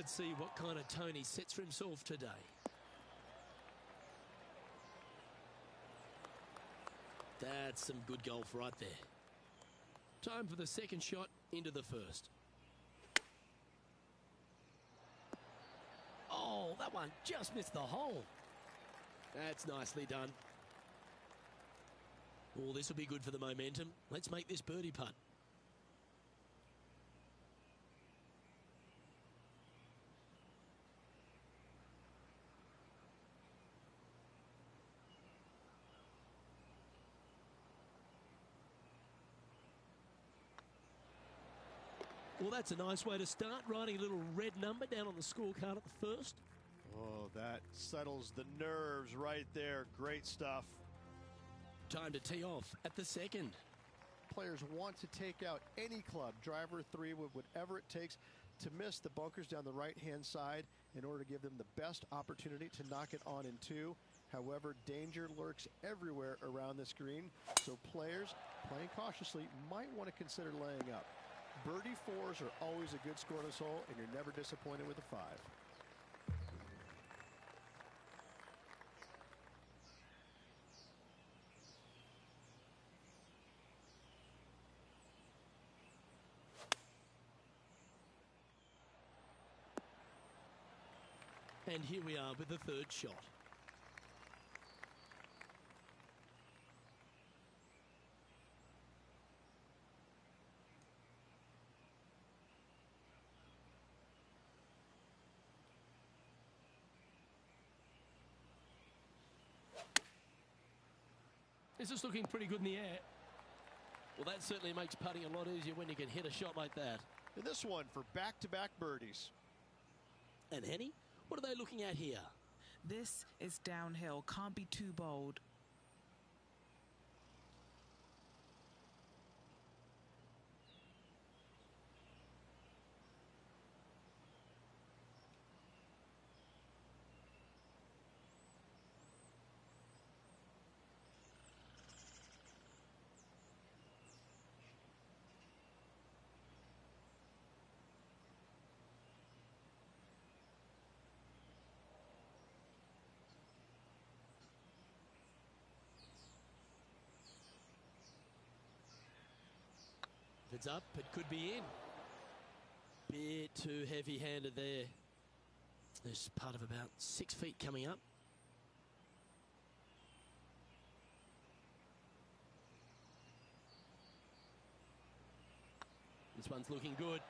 Let's see what kind of tone he sets for himself today. That's some good golf right there. Time for the second shot into the first. Oh, that one just missed the hole. That's nicely done. Oh, this will be good for the momentum. Let's make this birdie putt. Well, that's a nice way to start, writing a little red number down on the scorecard at the first. Oh, that settles the nerves right there. Great stuff. Time to tee off at the second. Players want to take out any club, driver, 3 wood, whatever it takes to miss the bunkers down the right-hand side in order to give them the best opportunity to knock it on in 2. However, danger lurks everywhere around this green, so players playing cautiously might want to consider laying up. Birdie 4s are always a good score on this hole, and you're never disappointed with a 5. And here we are with the third shot. This is looking pretty good in the air. Well, that certainly makes putting a lot easier when you can hit a shot like that. And this one for back-to-back birdies. And Henny, what are they looking at here? This is downhill. Can't be too bold. If it's up, it could be in. Bit too heavy-handed there. There's part of about 6 feet coming up. This one's looking good.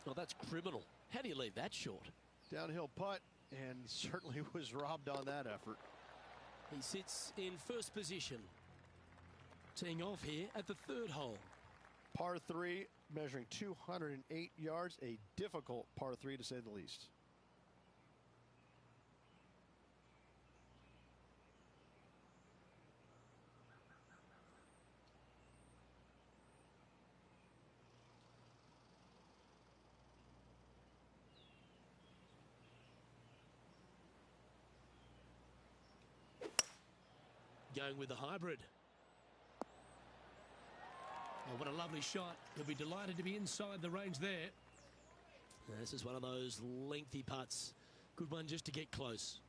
Oh, that's criminal. How do you leave that short? Downhill putt, and certainly was robbed on that effort. He sits in first position. Teeing off here at the third hole. Par 3, measuring 208 yards, a difficult par 3 to say the least. Going with the hybrid. Oh, what a lovely shot. He'll be delighted to be inside the range there. This is one of those lengthy putts. Good one just to get close.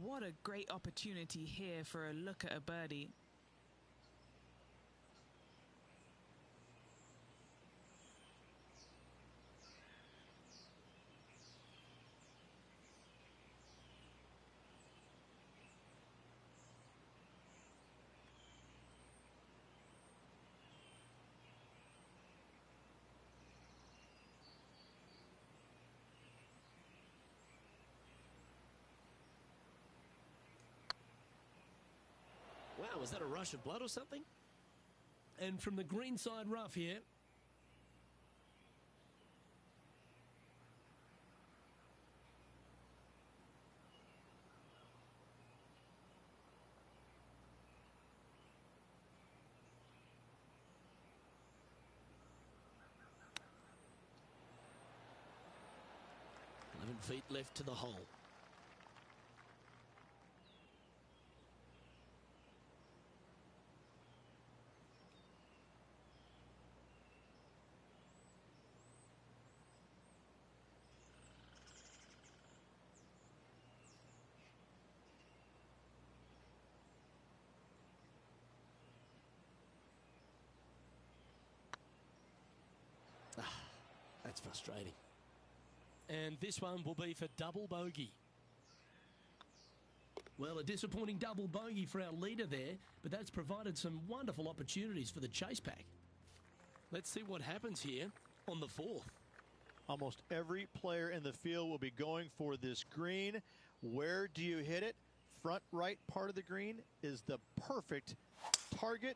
What a great opportunity here for a look at a birdie. Wow, was that a rush of blood or something? And from the greenside rough here. Feet left to the hole. That's frustrating. And this one will be for double bogey. Well, a disappointing double bogey for our leader there, but that's provided some wonderful opportunities for the chase pack. Let's see what happens here on the 4th. Almost every player in the field will be going for this green. Where do you hit it? Front right part of the green is the perfect target.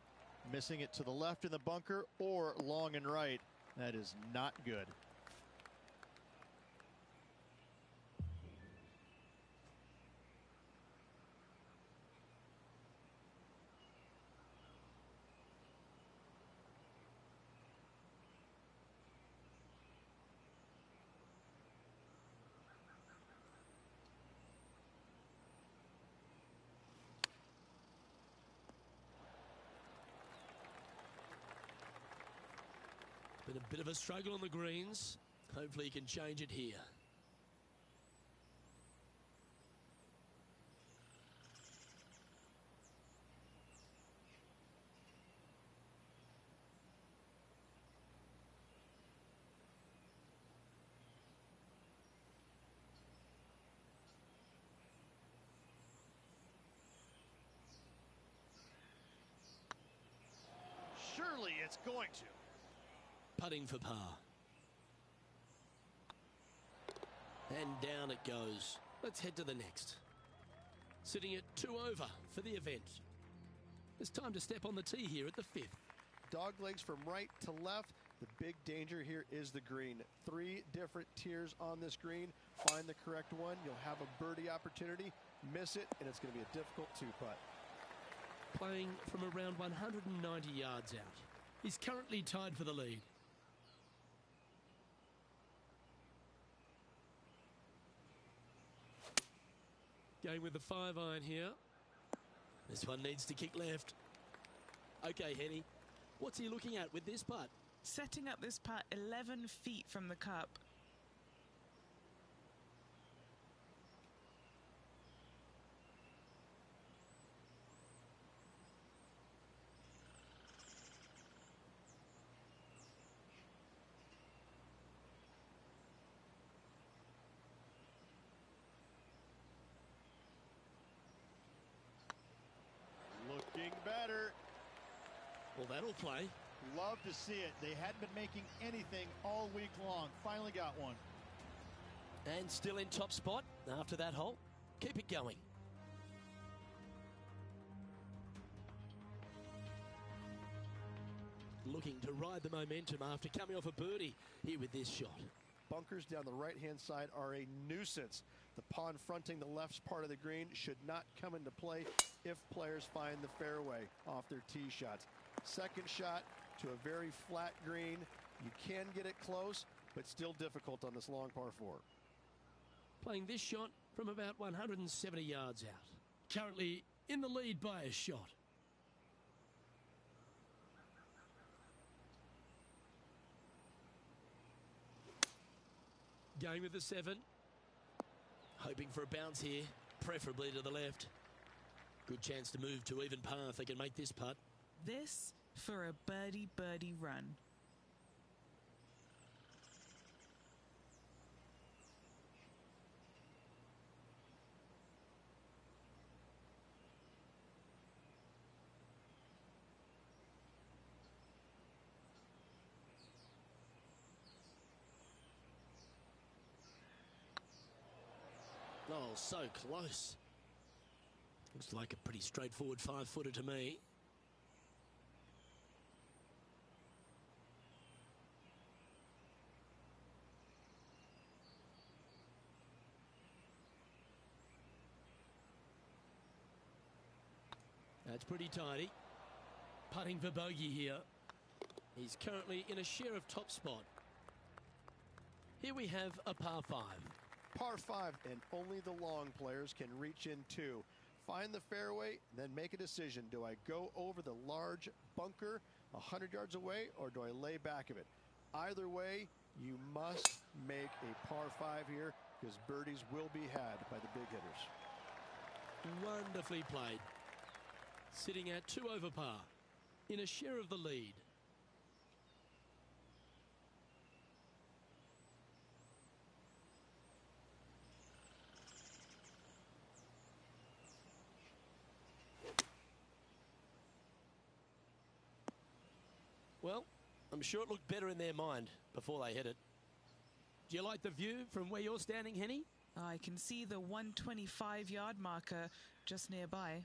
Missing it to the left in the bunker or long and right. That is not good. Been a bit of a struggle on the greens. Hopefully he can change it here. Surely it's going to. Putting for par. And down it goes. Let's head to the next. Sitting at 2 over for the event. It's time to step on the tee here at the 5th. Dog legs from right to left. The big danger here is the green. 3 different tiers on this green. Find the correct one. You'll have a birdie opportunity. Miss it, and it's going to be a difficult 2-putt. Playing from around 190 yards out. He's currently tied for the lead. Going with the 5-iron here. This one needs to kick left. Okay, Henny. What's he looking at with this putt? Setting up this putt 11 feet from the cup. Looking better. Well, that'll play. Love to see it. They hadn't been making anything all week long. Finally got one. And still in top spot after that hole. Keep it going. Looking to ride the momentum after coming off a birdie here with this shot. Bunkers down the right-hand side are a nuisance. The pond fronting the left part of the green should not come into play if players find the fairway off their tee shots. Second shot to a very flat green. You can get it close, but still difficult on this long par 4. Playing this shot from about 170 yards out. Currently in the lead by a shot. Going with the 7. Hoping for a bounce here, preferably to the left. Good chance to move to even par if they can make this putt. This for a birdie run. Oh, so close. Looks like a pretty straightforward 5-footer to me. That's pretty tidy. Putting for bogey here. He's currently in a share of top spot. Here we have a par 5. Par 5, and only the long players can reach in 2. Find the fairway, then make a decision. Do I go over the large bunker 100 yards away, or do I lay back of it? Either way, you must make a par 5 here, because birdies will be had by the big hitters. Wonderfully played. Sitting at 2 over par. In a share of the lead. Well, I'm sure it looked better in their mind before they hit it. Do you like the view from where you're standing, Henny? I can see the 125-yard marker just nearby.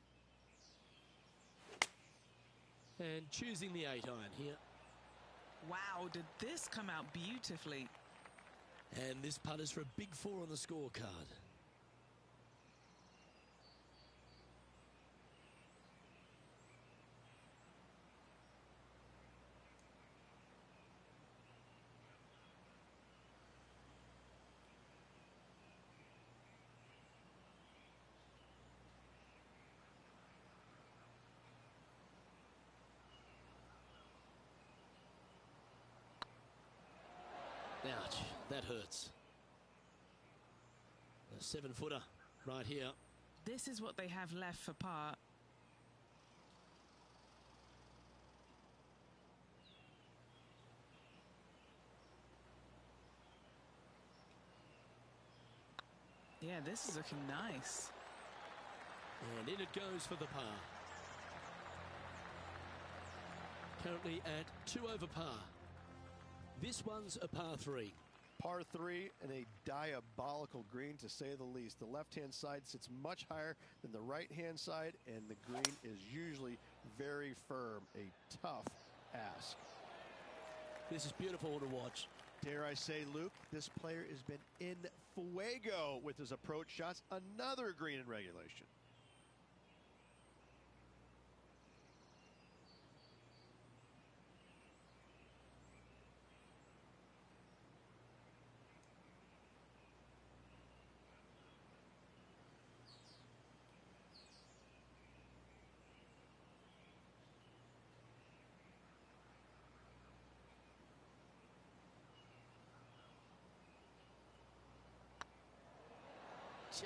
And choosing the 8-iron here. Wow, did this come out beautifully. And this putt is for a big 4 on the scorecard. Ouch, that hurts. A 7-footer right here. This is what they have left for par. Yeah, this is looking nice. And in it goes for the par. Currently at 2 over par. This one's a par 3. Par 3 and a diabolical green, to say the least. The left-hand side sits much higher than the right-hand side, and the green is usually very firm. A tough ask. This is beautiful to watch. Dare I say, Luke, this player has been in fuego with his approach shots. Another green in regulation.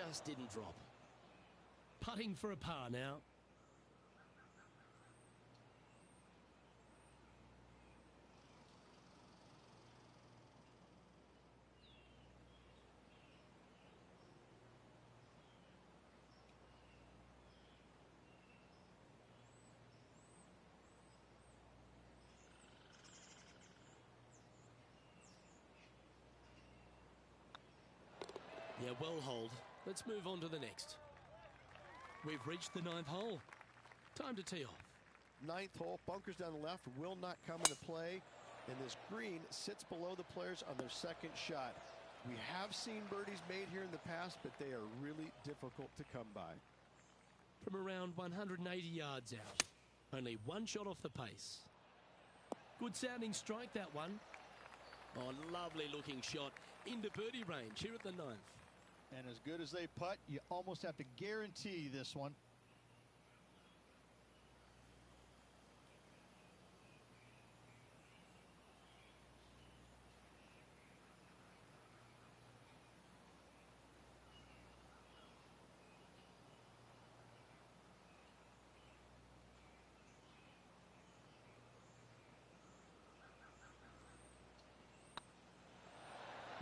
Just didn't drop. Putting for a par now. Yeah, well hold. Let's move on to the next. We've reached the 9th hole. Time to tee off. 9th hole, bunkers down the left will not come into play, and this green sits below the players on their second shot. We have seen birdies made here in the past, but they are really difficult to come by. From around 180 yards out. Only one shot off the pace. Good sounding strike, that one. Oh, lovely looking shot into birdie range here at the 9th. And as good as they putt, you almost have to guarantee this one.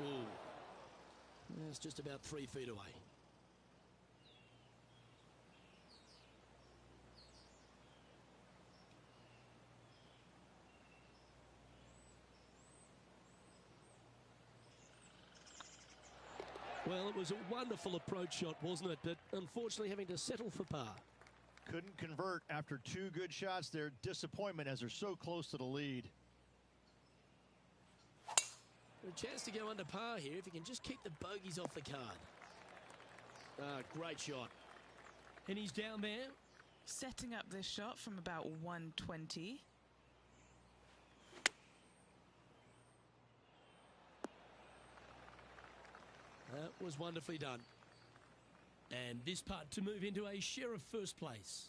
Ooh. It's just about 3 feet away. Well, it was a wonderful approach shot, wasn't it? But unfortunately having to settle for par. Couldn't convert after 2 good shots there. Disappointment as they're so close to the lead. A chance to go under par here if you can just keep the bogeys off the card. Great shot. And he's down there. Setting up this shot from about 120. That was wonderfully done. And this putt to move into a share of first place.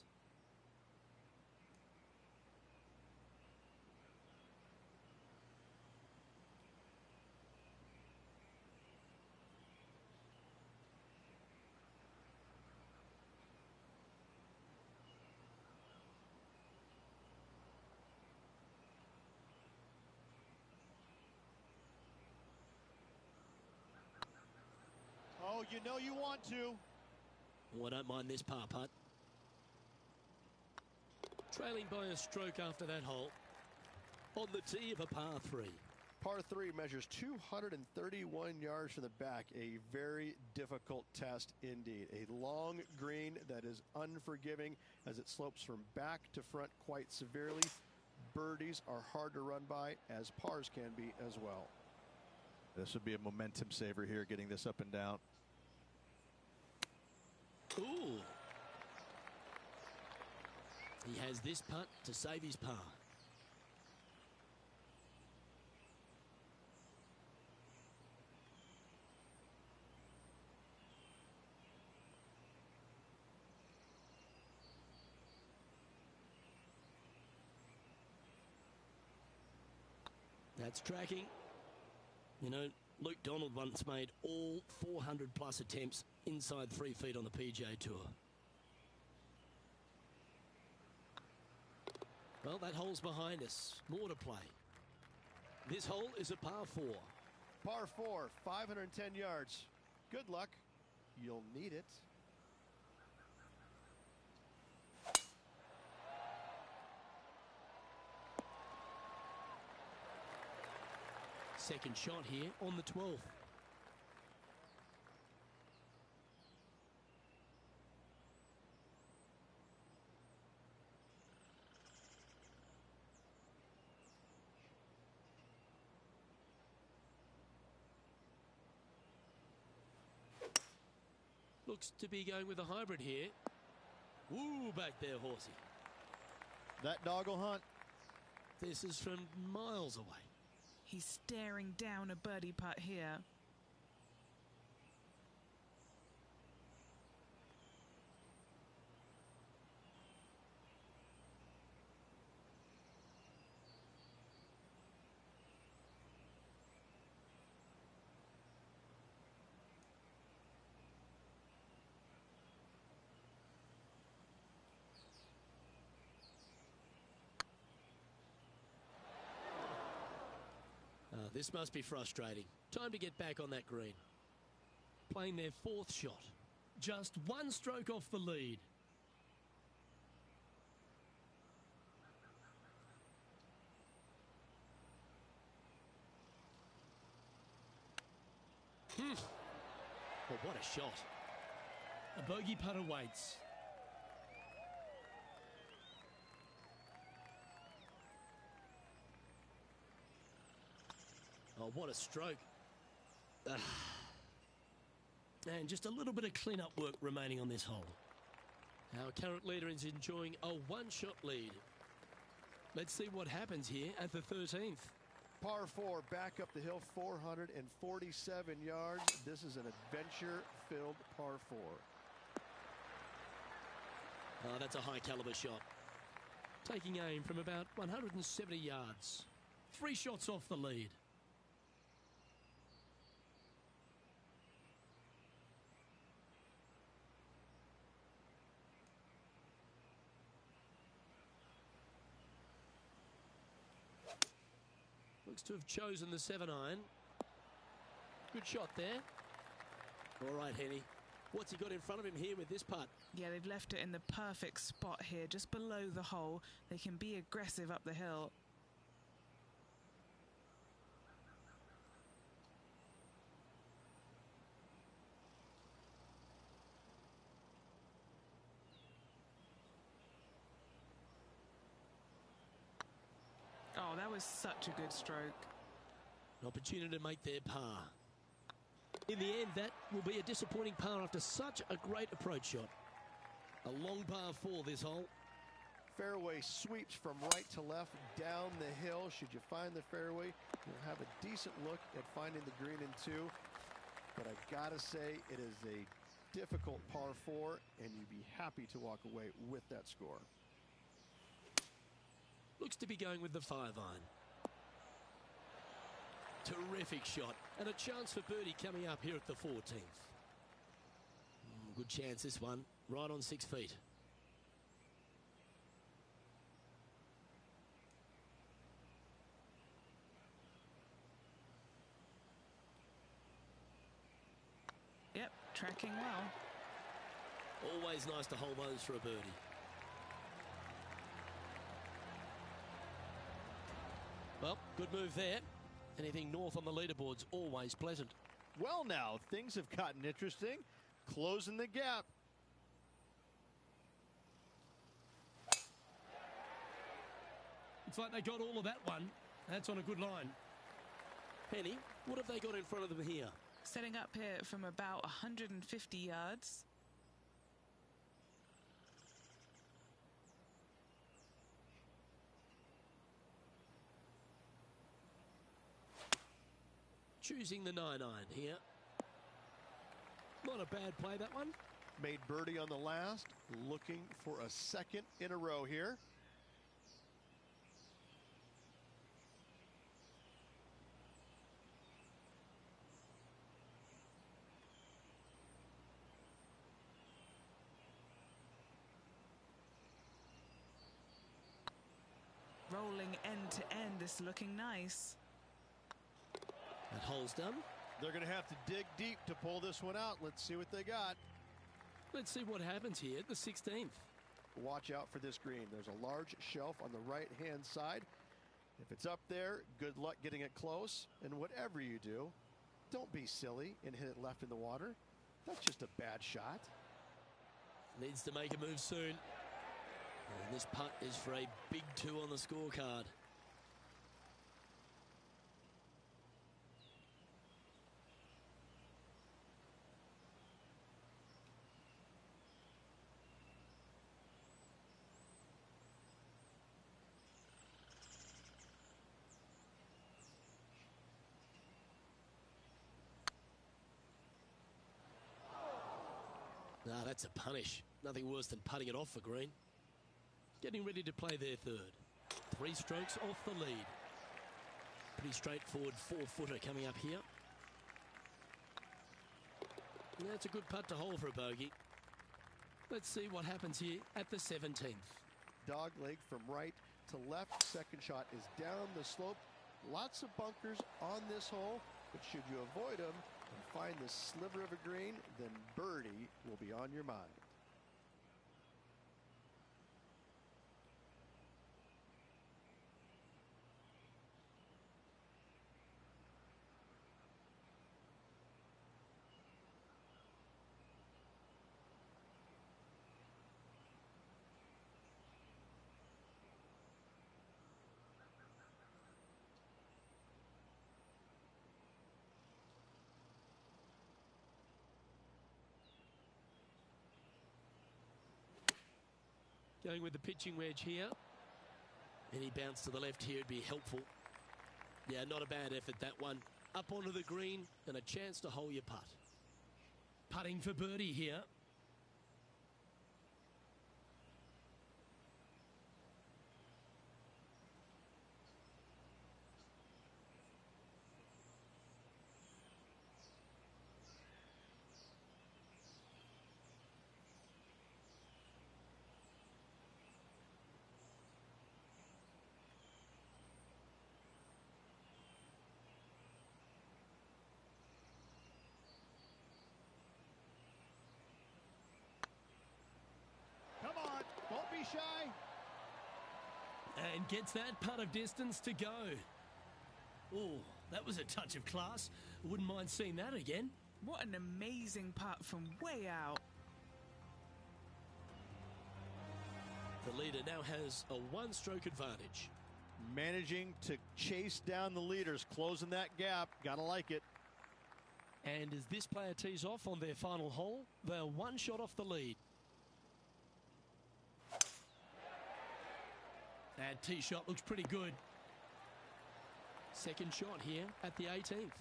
Oh, you know you want to. Oh, I don't mind this par putt. Trailing by a stroke after that hole. on the tee of a par 3. Par 3 measures 231 yards from the back. A very difficult test indeed. A long green that is unforgiving as it slopes from back to front quite severely. Birdies are hard to run by, as pars can be as well. This would be a momentum saver here, getting this up and down. Ooh. He has this putt to save his par. That's tracking. You know, Luke Donald once made all 400-plus attempts inside 3 feet on the PGA Tour. Well, that hole's behind us. More to play. This hole is a par 4. Par 4, 510 yards. Good luck. You'll need it. Second shot here on the 12th. Looks to be going with a hybrid here. Woo, back there, horsey. That dog will hunt. This is from miles away. He's staring down a birdie putt here. This must be frustrating. Time to get back on that green. Playing their 4th shot. Just 1 stroke off the lead. Well, what a shot. A bogey putt awaits. Oh, what a stroke. And just a little bit of clean-up work remaining on this hole. Our current leader is enjoying a 1-shot lead. Let's see what happens here at the 13th. Par 4, back up the hill, 447 yards. This is an adventure-filled par 4. Oh, that's a high-caliber shot. Taking aim from about 170 yards. 3 shots off the lead. Looks to have chosen the 7-iron. Good shot there. All right, Henny. What's he got in front of him here with this putt? Yeah, they've left it in the perfect spot here, just below the hole. They can be aggressive up the hill. Oh, that was such a good stroke. An opportunity to make their par. In the end, that will be a disappointing par after such a great approach shot. A long par 4 this hole. Fairway sweeps from right to left down the hill. Should you find the fairway, you'll have a decent look at finding the green in 2. But I've got to say, it is a difficult par 4, and you'd be happy to walk away with that score. Looks to be going with the 5-iron. Terrific shot, and a chance for birdie coming up here at the 14th. Good chance this one, right on 6 feet. Yep, tracking well. Always nice to hold those for a birdie. Well, good move there. Anything north on the leaderboard's always pleasant. Well, now, things have gotten interesting. Closing the gap. It's like they got all of that one. That's on a good line. Penny, what have they got in front of them here? Setting up here from about 150 yards. Choosing the 9-iron here. Not a bad play, that one. Made birdie on the last, looking for a second in a row here. Rolling end to end, this looking nice. That hole's done. They're going to have to dig deep to pull this one out. Let's see what they got. Let's see what happens here at the 16th. Watch out for this green. There's a large shelf on the right-hand side. If it's up there, good luck getting it close. And whatever you do, don't be silly and hit it left in the water. That's just a bad shot. Needs to make a move soon. And this putt is for a big 2 on the scorecard. That's a punish. Nothing worse than putting it off for green. Getting ready to play their third. 3 strokes off the lead. Pretty straightforward 4-footer coming up here. That's a good putt to hold for a bogey. Let's see what happens here at the 17th. Dog leg from right to left. Second shot is down the slope. Lots of bunkers on this hole, but should you avoid them and find this sliver of a green, then birdie will be on your mind. Going with the pitching wedge here. Any bounce to the left here would be helpful. Yeah, not a bad effort, that one. Up onto the green and a chance to hole your putt. Putting for birdie here. Don't be shy. And gets that putt of distance to go. Oh, that was a touch of class. Wouldn't mind seeing that again. What an amazing putt from way out. The leader now has a 1-stroke advantage. Managing to chase down the leaders, closing that gap. Gotta like it. And as this player tees off on their final hole, they're 1 shot off the lead. That tee shot looks pretty good. Second shot here at the 18th.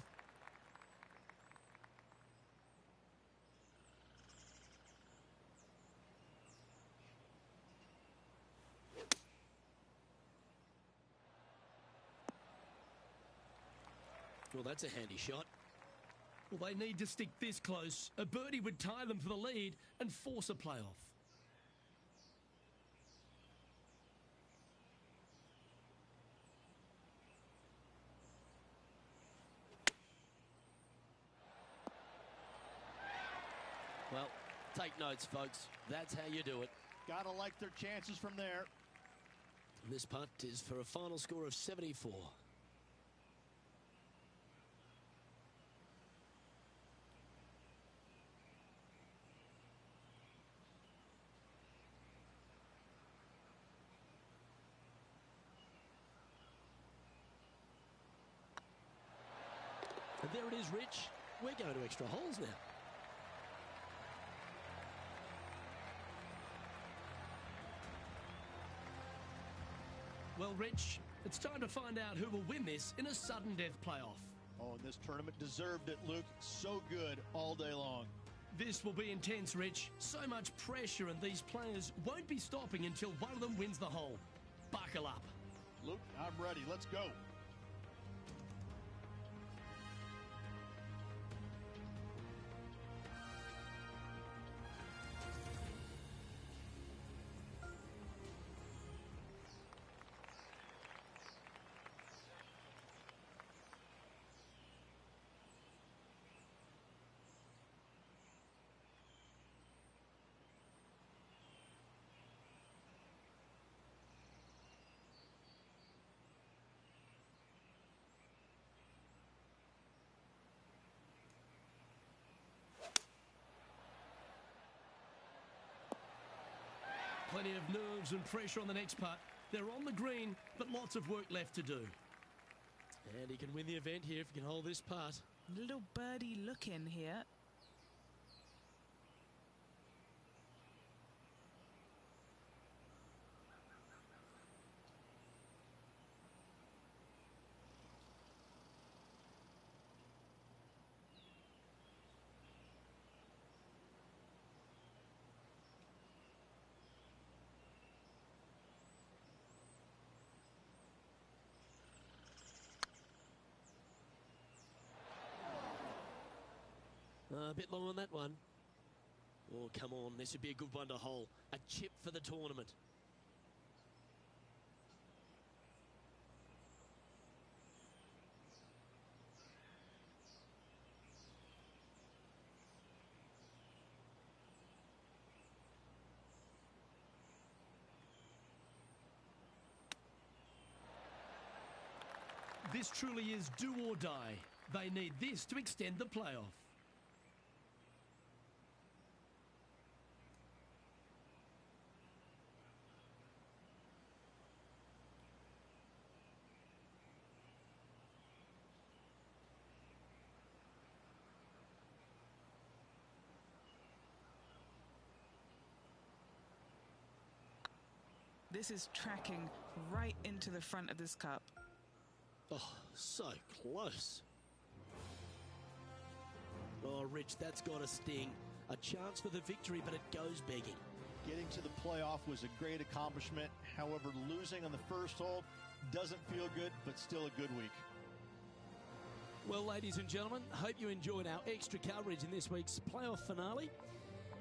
Well, that's a handy shot. Well, they need to stick this close. A birdie would tie them for the lead and force a playoff. Well, take notes, folks. That's how you do it. Gotta like their chances from there. This putt is for a final score of 74. there it is, Rich. We're going to extra holes now. Well, Rich, it's time to find out who will win this in a sudden death playoff. Oh, and this tournament deserved it, Luke. So good all day long. This will be intense, Rich. So much pressure, and these players won't be stopping until one of them wins the hole. Buckle up. Luke, I'm ready. Let's go. Plenty of nerves and pressure on the next putt. They're on the green, but lots of work left to do. And he can win the event here if he can hold this putt. Little birdie look in here. A bit long on that one. Oh, come on. This would be a good one to hole. A chip for the tournament. This truly is do or die. They need this to extend the playoff. This is tracking right into the front of this cup. Oh, so close. Oh, Rich, that's got a sting. A chance for the victory, but it goes begging. Getting to the playoff was a great accomplishment. However, losing on the first hole doesn't feel good, but still a good week. Well, ladies and gentlemen, hope you enjoyed our extra coverage in this week's playoff finale.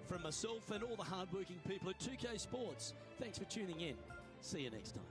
From myself and all the hard-working people at 2K Sports, thanks for tuning in. See you next time.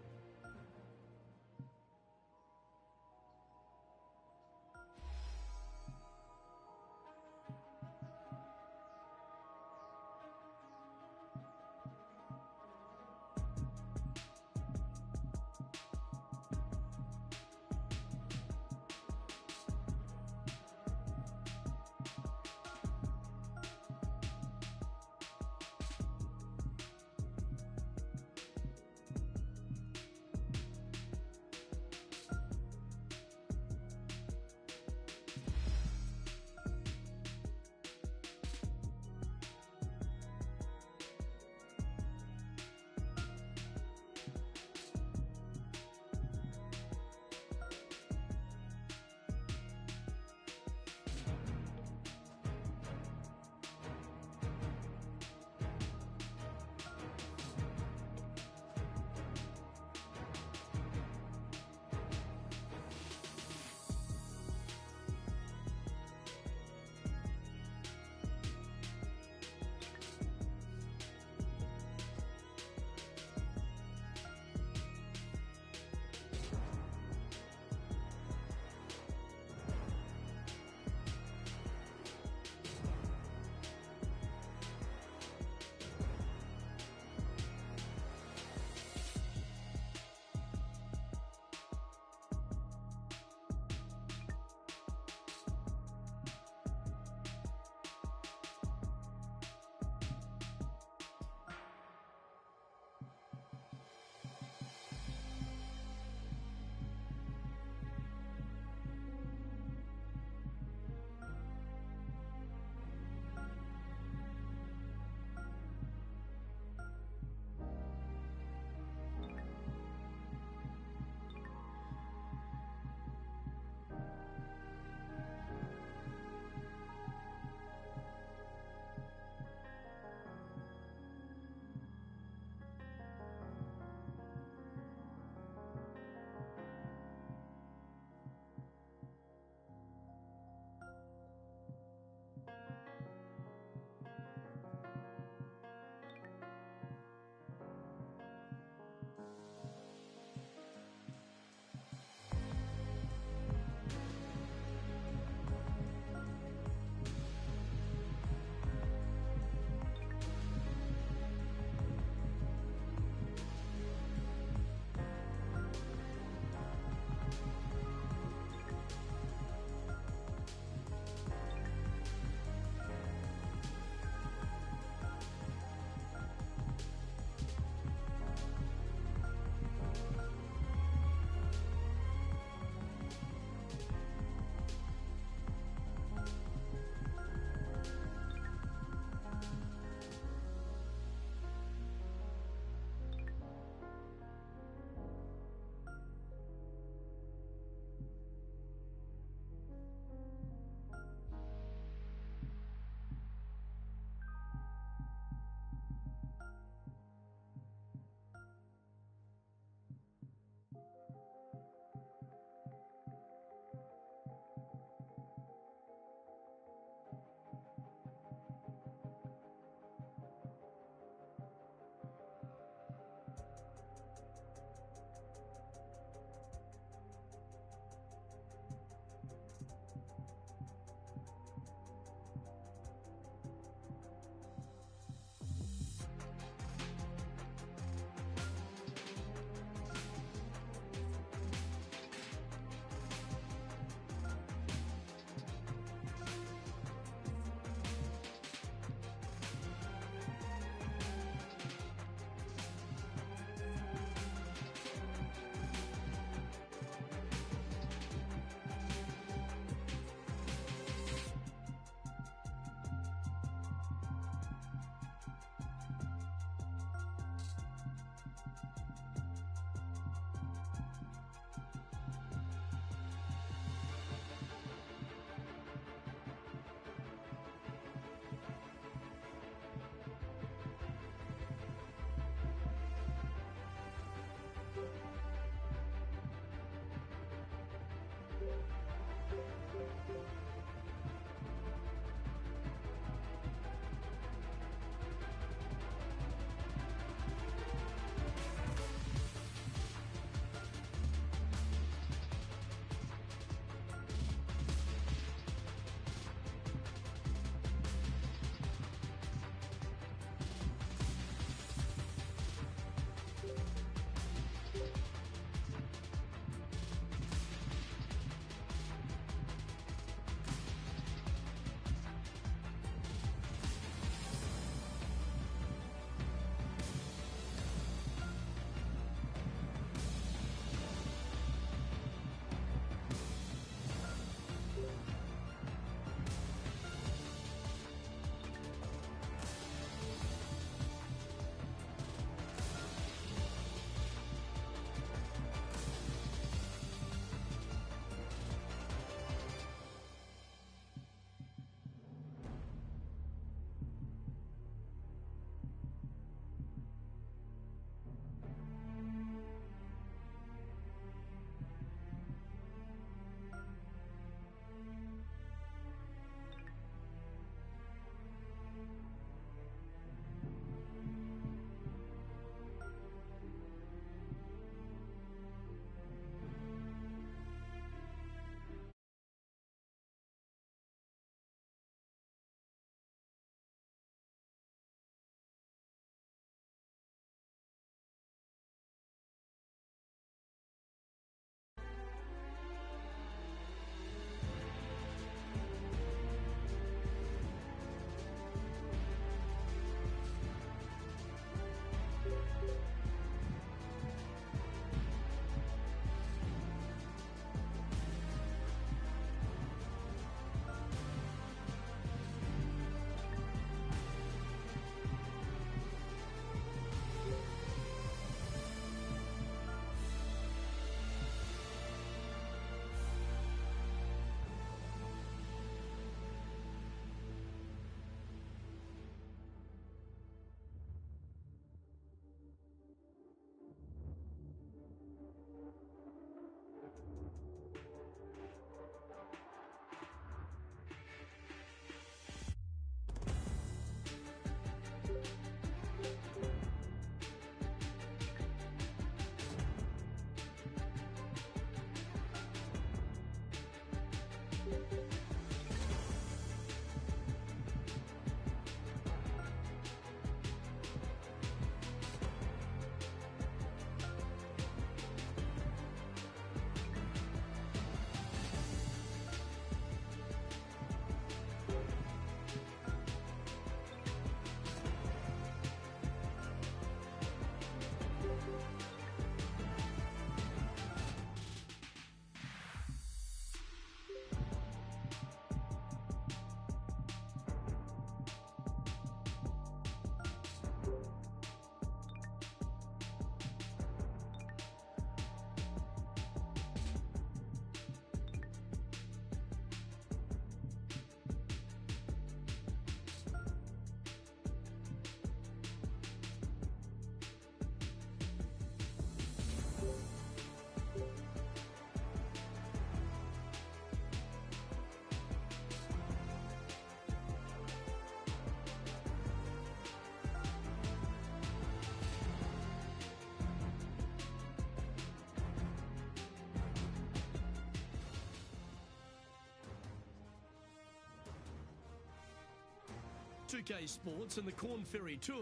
2K Sports and the Corn Ferry Tour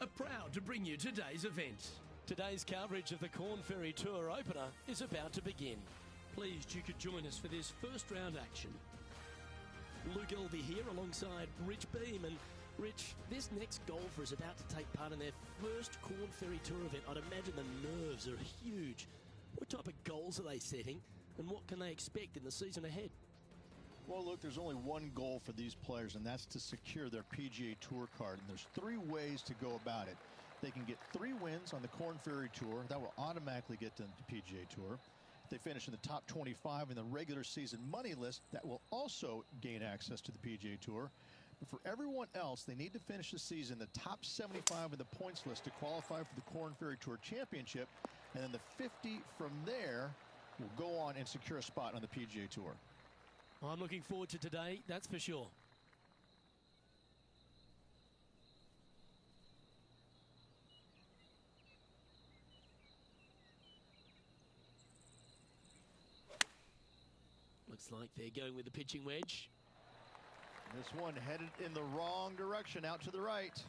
are proud to bring you today's event. Today's coverage of the Corn Ferry Tour opener is about to begin. Pleased you could join us for this first round action. Luke Elvey here alongside Rich Beam. And Rich, this next golfer is about to take part in their first Corn Ferry Tour event. I'd imagine the nerves are huge. What type of goals are they setting, and what can they expect in the season ahead? Well, look, there's only one goal for these players, and that's to secure their PGA Tour card. And there's 3 ways to go about it. They can get 3 wins on the Corn Ferry Tour. That will automatically get them to the PGA Tour. If they finish in the top 25 in the regular season money list, that will also gain access to the PGA Tour. But for everyone else, they need to finish the season in the top 75 in the points list to qualify for the Corn Ferry Tour Championship. And then the 50 from there will go on and secure a spot on the PGA Tour. I'm looking forward to today, that's for sure. Looks like they're going with the pitching wedge. This one headed in the wrong direction, out to the right.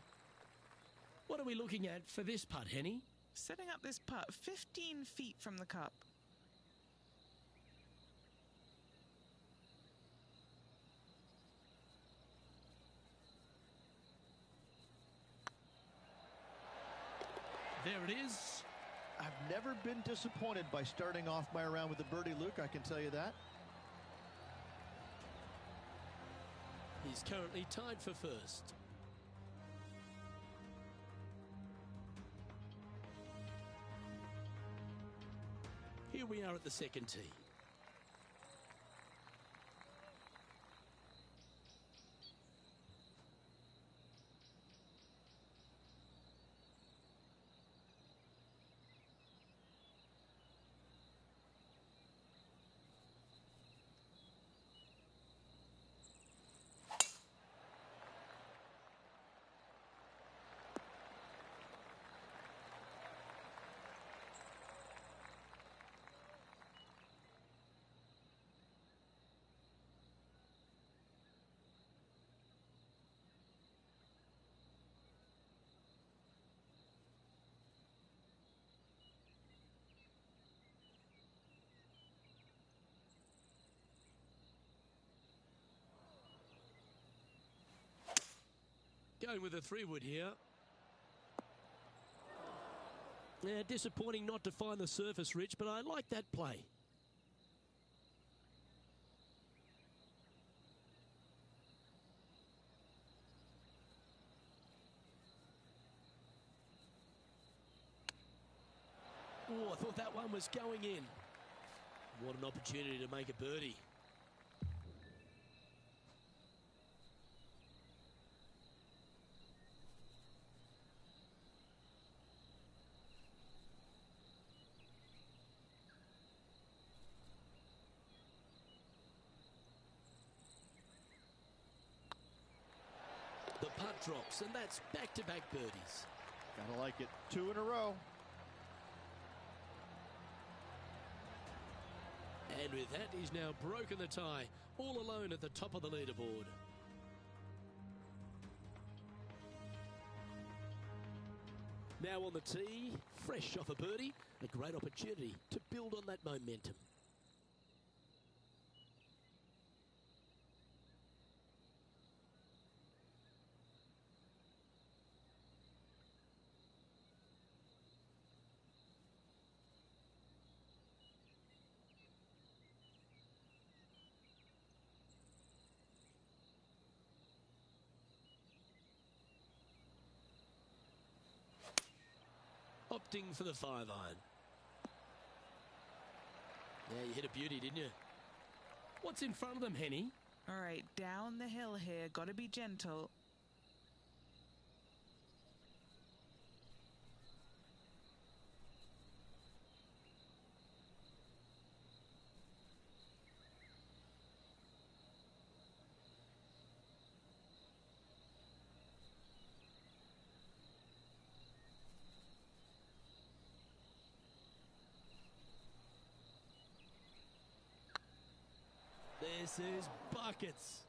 What are we looking at for this putt, Henny? Setting up this putt 15 feet from the cup. There it is. I've never been disappointed by starting off my round with a birdie, Luke, I can tell you that. He's currently tied for first. Here we are at the second tee. Going with a 3-wood here. Yeah, disappointing not to find the surface, Rich, but I like that play. Oh, I thought that one was going in. What an opportunity to make a birdie. The putt drops, and that's back-to-back birdies. Gotta like it. 2 in a row. And with that, he's now broken the tie, all alone at the top of the leaderboard. Now on the tee, fresh off a birdie, a great opportunity to build on that momentum. Opting for the 5-iron. Yeah, you hit a beauty, didn't you? What's in front of them, Henny? All right, down the hill here. Got to be gentle. This is buckets.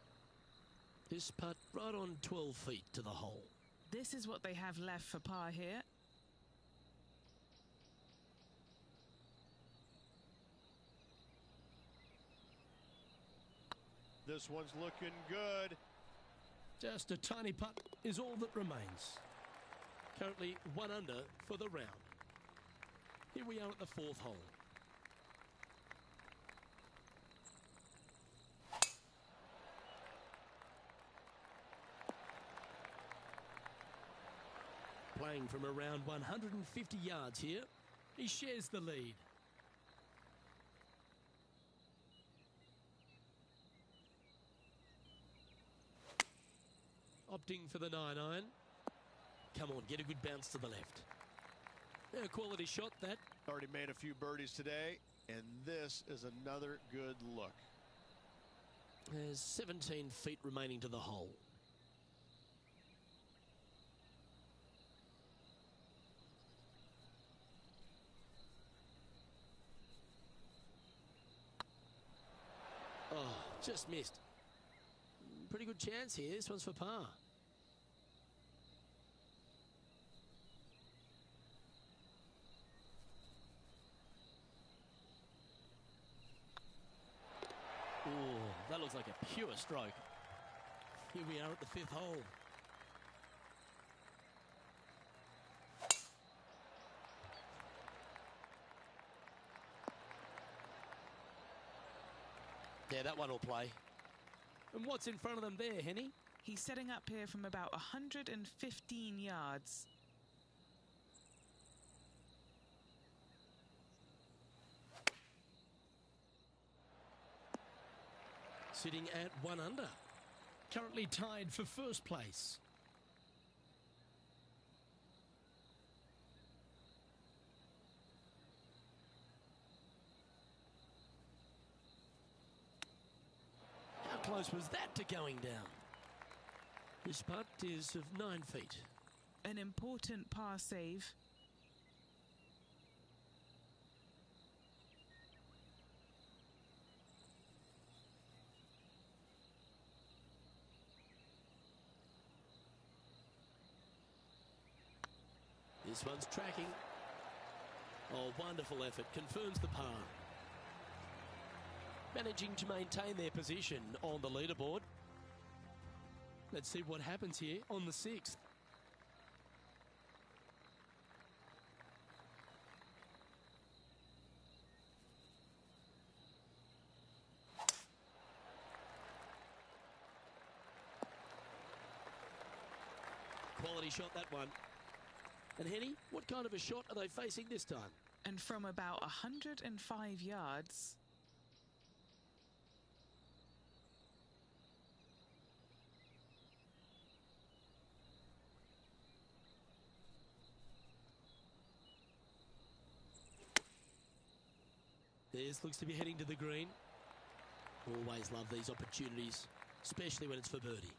This putt right on 12 feet to the hole. This is what they have left for par here. This one's looking good. Just a tiny putt is all that remains. Currently 1 under for the round. Here we are at the 4th hole. Playing from around 150 yards here. He shares the lead. Opting for the 9-iron. Come on, get a good bounce to the left. A quality shot, that. Already made a few birdies today, and this is another good look. There's 17 feet remaining to the hole. Oh, just missed. Pretty good chance here. This one's for par. Oh, that looks like a pure stroke. Here we are at the 5th hole. Yeah, that one will play. And what's in front of them there, Henny? He's setting up here from about 115 yards. Sitting at 1 under. Currently tied for first place. How close was that to going down? This putt is of 9 feet. An important par save. This one's tracking. Oh, wonderful effort. Confirms the par. Managing to maintain their position on the leaderboard. Let's see what happens here on the 6th. Quality shot, that one. And Henny, what kind of a shot are they facing this time? And from about 105 yards. This looks to be heading to the green. Always love these opportunities, especially when it's for birdie.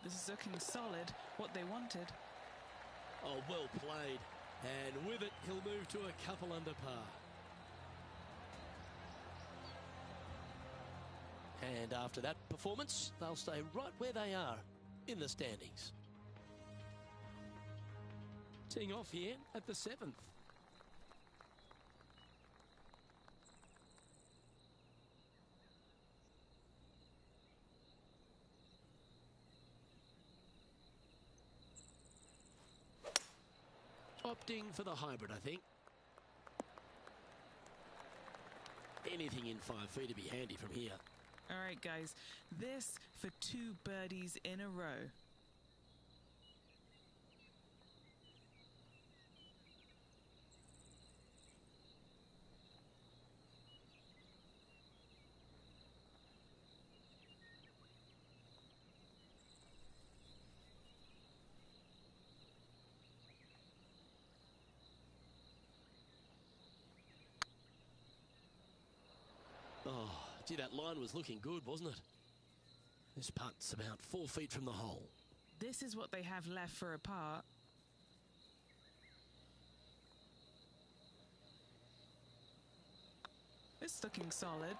This is looking solid, what they wanted. Oh, well played. And with it, he'll move to a couple under par. And after that performance, they'll stay right where they are in the standings. Teeing off here at the 7th. opting for the hybrid, I think. Anything in 5 feet to be handy from here. All right, guys, this for 2 birdies in a row. Oh, gee, that line was looking good, wasn't it? This putt's about 4 feet from the hole. This is what they have left for a par. It's looking solid.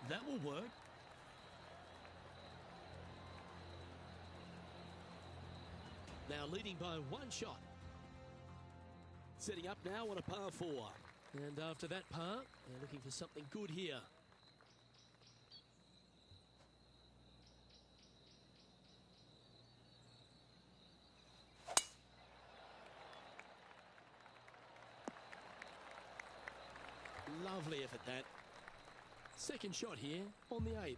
That will work. Now leading by 1 shot. Setting up now on a par 4. And after that par, they're looking for something good here. Lovely effort that. Second shot here on the 8th.